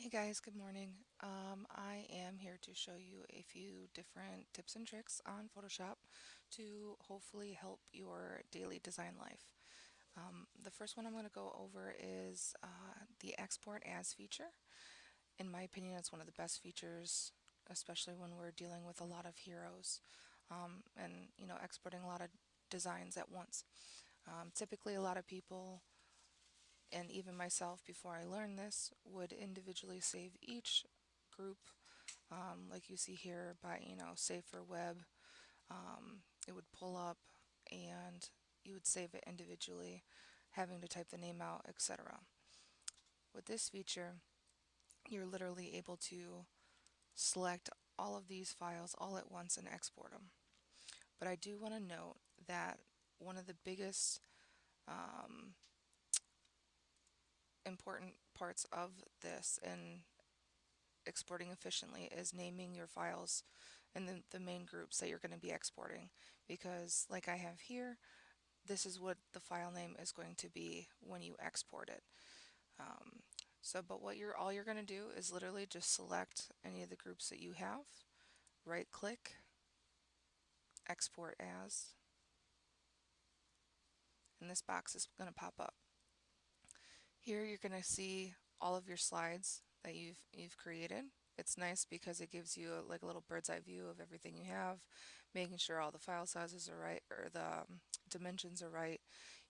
Hey guys, good morning. I am here to show you a few different tips and tricks on Photoshop to hopefully help your daily design life. The first one I'm going to go over is the Export As feature. In my opinion, it's one of the best features, especially when we're dealing with a lot of heroes and exporting a lot of designs at once. Typically, a lot of people and even myself before I learned this would individually save each group like you see here by save for web. It would pull up and you would save it individually, having to type the name out, etc. With this feature, you're literally able to select all of these files all at once and export them. But I do want to note that one of the biggest important parts of this and exporting efficiently is naming your files and the main groups that you're going to be exporting, because like I have here, this is what the file name is going to be when you export it. But what all you're going to do is literally just select any of the groups that you have, right click, export as, and this box is going to pop up. Here you're going to see all of your slides that you've created. It's nice because it gives you like a little bird's eye view of everything you have, making sure all the file sizes are right or the dimensions are right.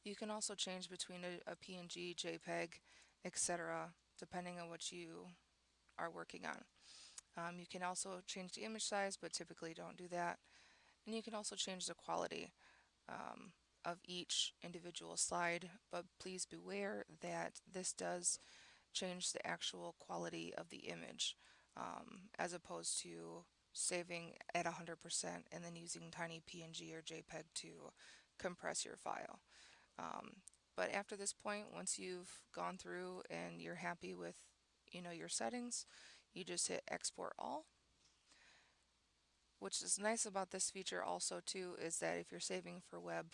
You can also change between a PNG, JPEG, etc., depending on what you are working on. You can also change the image size, but typically don't do that. And you can also change the quality of each individual slide, but please beware that this does change the actual quality of the image, as opposed to saving at 100% and then using tiny PNG or JPEG to compress your file. But after this point, once you've gone through and you're happy with your settings, you just hit export all. Which is nice about this feature also too is that if you're saving for web,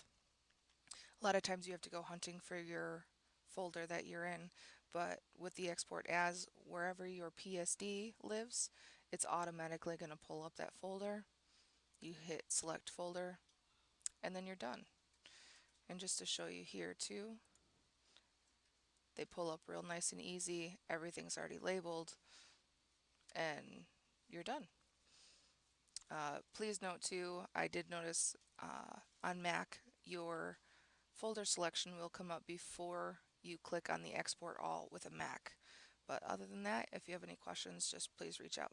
a lot of times you have to go hunting for your folder that you're in, but with the export as, wherever your PSD lives, it's automatically going to pull up that folder. You hit select folder and then you're done. And just to show you here too, they pull up real nice and easy, everything's already labeled, and you're done. Please note too, I did notice on Mac your folder selection will come up before you click on the export all with a Mac. But other than that, if you have any questions, just please reach out.